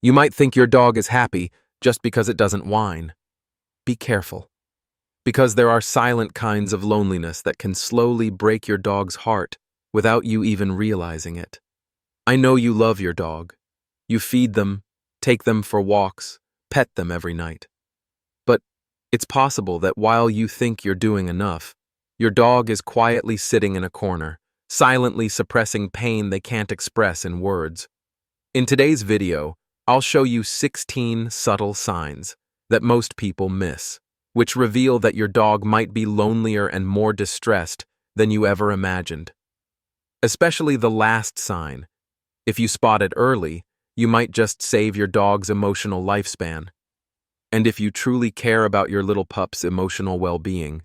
You might think your dog is happy just because it doesn't whine. Be careful, because there are silent kinds of loneliness that can slowly break your dog's heart without you even realizing it. I know you love your dog. You feed them, take them for walks, pet them every night. But it's possible that while you think you're doing enough, your dog is quietly sitting in a corner, silently suppressing pain they can't express in words. In today's video, I'll show you 16 subtle signs that most people miss, which reveal that your dog might be lonelier and more distressed than you ever imagined. Especially the last sign. If you spot it early, you might just save your dog's emotional lifespan. And if you truly care about your little pup's emotional well-being,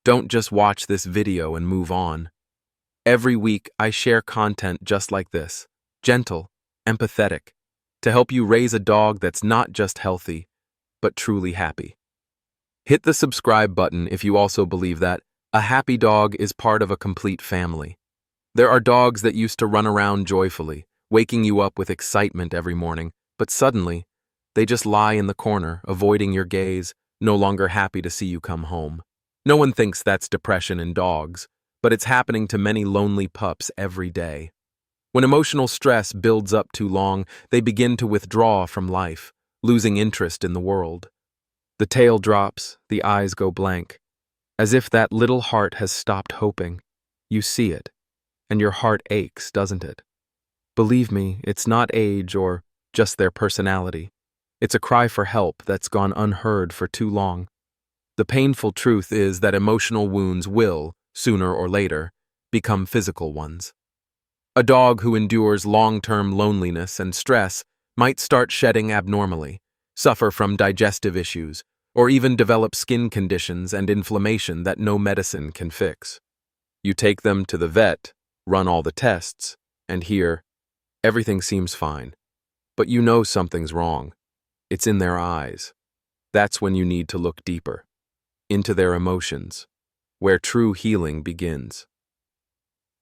don't just watch this video and move on. Every week, I share content just like this, gentle, empathetic, to help you raise a dog that's not just healthy, but truly happy. Hit the subscribe button if you also believe that a happy dog is part of a complete family. There are dogs that used to run around joyfully, waking you up with excitement every morning, but suddenly, they just lie in the corner, avoiding your gaze, no longer happy to see you come home. No one thinks that's depression in dogs, but it's happening to many lonely pups every day. When emotional stress builds up too long, they begin to withdraw from life, losing interest in the world. The tail drops, the eyes go blank, as if that little heart has stopped hoping. You see it, and your heart aches, doesn't it? Believe me, it's not age or just their personality. It's a cry for help that's gone unheard for too long. The painful truth is that emotional wounds will, sooner or later, become physical ones. A dog who endures long-term loneliness and stress might start shedding abnormally, suffer from digestive issues, or even develop skin conditions and inflammation that no medicine can fix. You take them to the vet, run all the tests, and here, everything seems fine. But you know something's wrong. It's in their eyes. That's when you need to look deeper, into their emotions, where true healing begins.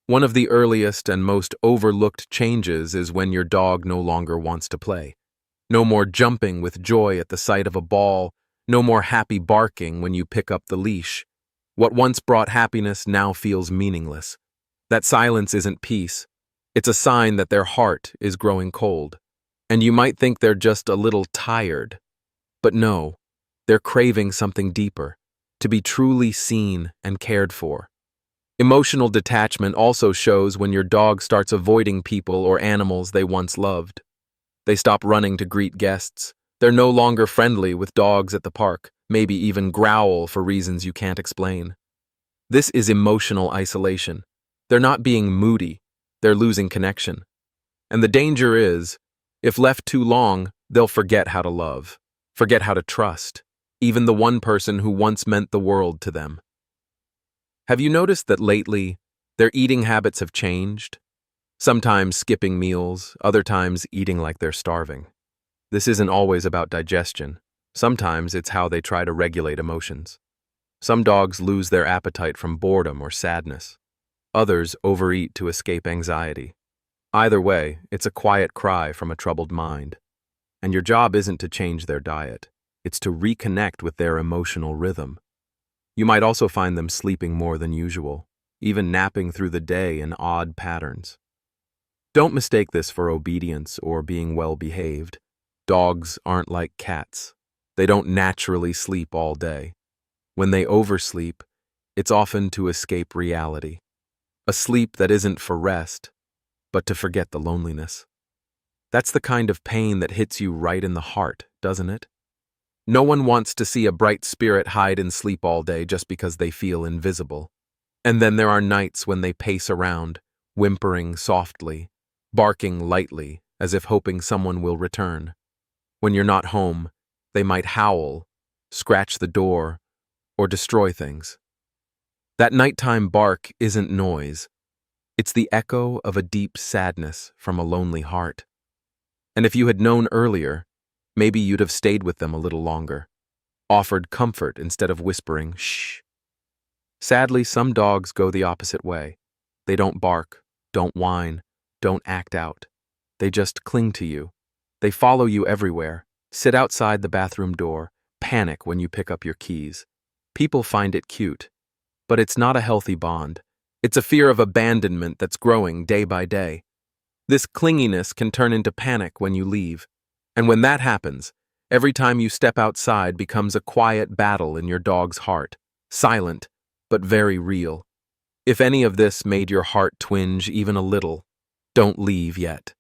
One of the earliest and most overlooked changes is when your dog no longer wants to play. No more jumping with joy at the sight of a ball, no more happy barking when you pick up the leash. What once brought happiness now feels meaningless. That silence isn't peace. It's a sign that their heart is growing cold. And you might think they're just a little tired. But no, they're craving something deeper, to be truly seen and cared for. Emotional detachment also shows when your dog starts avoiding people or animals they once loved. They stop running to greet guests. They're no longer friendly with dogs at the park, maybe even growl for reasons you can't explain. This is emotional isolation. They're not being moody, they're losing connection. And the danger is, if left too long, they'll forget how to love, forget how to trust, even the one person who once meant the world to them. Have you noticed that lately, their eating habits have changed? Sometimes skipping meals, other times eating like they're starving. This isn't always about digestion. Sometimes it's how they try to regulate emotions. Some dogs lose their appetite from boredom or sadness. Others overeat to escape anxiety. Either way, it's a quiet cry from a troubled mind. And your job isn't to change their diet. It's to reconnect with their emotional rhythm. You might also find them sleeping more than usual, even napping through the day in odd patterns. Don't mistake this for obedience or being well-behaved. Dogs aren't like cats. They don't naturally sleep all day. When they oversleep, it's often to escape reality. A sleep that isn't for rest, but to forget the loneliness. That's the kind of pain that hits you right in the heart, doesn't it? No one wants to see a bright spirit hide and sleep all day just because they feel invisible. And then there are nights when they pace around, whimpering softly, barking lightly, as if hoping someone will return. When you're not home, they might howl, scratch the door, or destroy things. That nighttime bark isn't noise. It's the echo of a deep sadness from a lonely heart. And if you had known earlier, maybe you'd have stayed with them a little longer, offered comfort instead of whispering, shh. Sadly, some dogs go the opposite way. They don't bark, don't whine, don't act out. They just cling to you, They follow you everywhere, sit outside the bathroom door, panic when you pick up your keys. People find it cute, but it's not a healthy bond. It's a fear of abandonment that's growing day by day. This clinginess can turn into panic when you leave. And when that happens, every time you step outside becomes a quiet battle in your dog's heart, silent, but very real. If any of this made your heart twinge even a little, don't leave yet.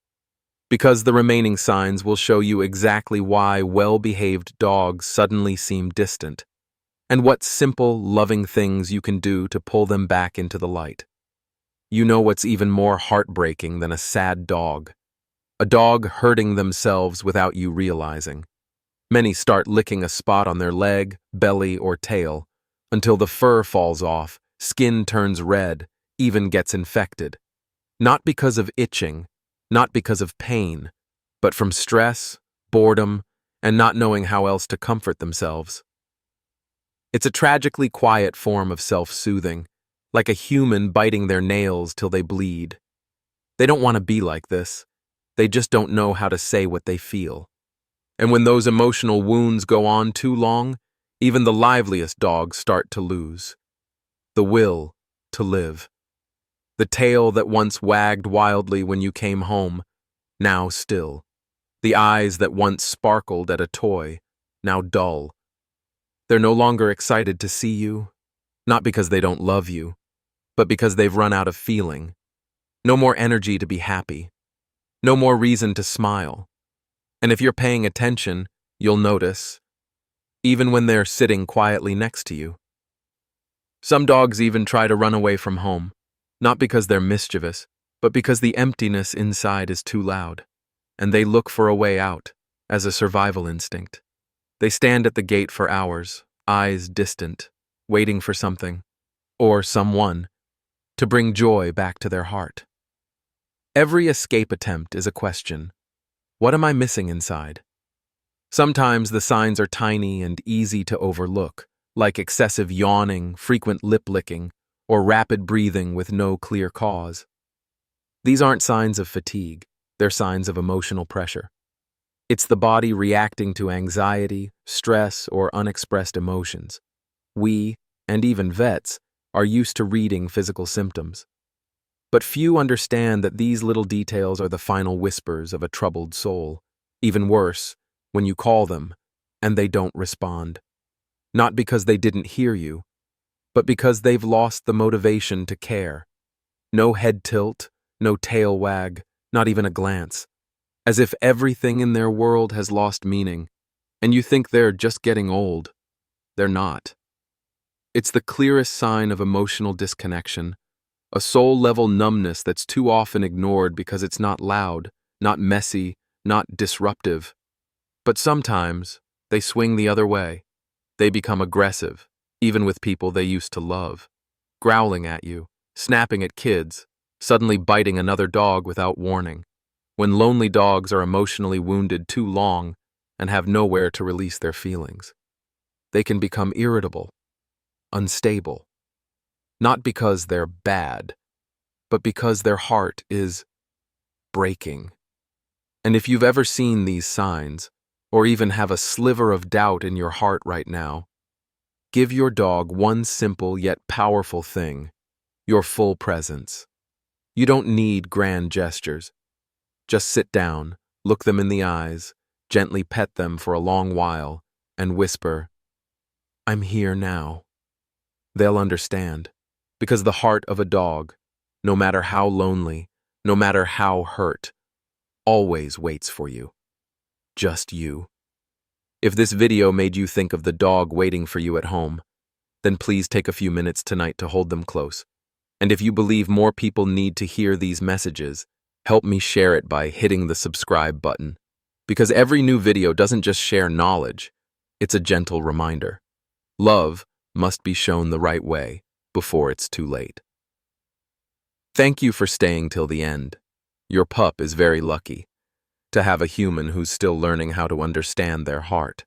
Because the remaining signs will show you exactly why well-behaved dogs suddenly seem distant, and what simple, loving things you can do to pull them back into the light. You know what's even more heartbreaking than a sad dog? A dog hurting themselves without you realizing. Many start licking a spot on their leg, belly, or tail, until the fur falls off, skin turns red, even gets infected. Not because of itching, not because of pain, but from stress, boredom, and not knowing how else to comfort themselves. It's a tragically quiet form of self-soothing, like a human biting their nails till they bleed. They don't want to be like this. They just don't know how to say what they feel. And when those emotional wounds go on too long, even the liveliest dogs start to lose the will to live. The tail that once wagged wildly when you came home, now still. The eyes that once sparkled at a toy, now dull. They're no longer excited to see you, not because they don't love you, but because they've run out of feeling. No more energy to be happy. No more reason to smile. And if you're paying attention, you'll notice, even when they're sitting quietly next to you. Some dogs even try to run away from home, not because they're mischievous, but because the emptiness inside is too loud, and they look for a way out, as a survival instinct. They stand at the gate for hours, eyes distant, waiting for something, or someone, to bring joy back to their heart. Every escape attempt is a question. What am I missing inside? Sometimes the signs are tiny and easy to overlook, like excessive yawning, frequent lip licking, or rapid breathing with no clear cause. These aren't signs of fatigue, they're signs of emotional pressure. It's the body reacting to anxiety, stress, or unexpressed emotions. We, and even vets, are used to reading physical symptoms. But few understand that these little details are the final whispers of a troubled soul. Even worse, when you call them, and they don't respond. Not because they didn't hear you, but because they've lost the motivation to care. No head tilt, no tail wag, not even a glance. As if everything in their world has lost meaning, and you think they're just getting old. They're not. It's the clearest sign of emotional disconnection, a soul-level numbness that's too often ignored because it's not loud, not messy, not disruptive. But sometimes, they swing the other way. They become aggressive, even with people they used to love, growling at you, snapping at kids, suddenly biting another dog without warning. When lonely dogs are emotionally wounded too long and have nowhere to release their feelings, they can become irritable, unstable, not because they're bad, but because their heart is breaking. And if you've ever seen these signs, or even have a sliver of doubt in your heart right now, give your dog one simple yet powerful thing: your full presence. You don't need grand gestures. Just sit down, look them in the eyes, gently pet them for a long while, and whisper, "I'm here now." They'll understand, because the heart of a dog, no matter how lonely, no matter how hurt, always waits for you. Just you. If this video made you think of the dog waiting for you at home, then please take a few minutes tonight to hold them close. And if you believe more people need to hear these messages, help me share it by hitting the subscribe button. Because every new video doesn't just share knowledge, it's a gentle reminder. Love must be shown the right way before it's too late. Thank you for staying till the end. Your pup is very lucky to have a human who's still learning how to understand their heart.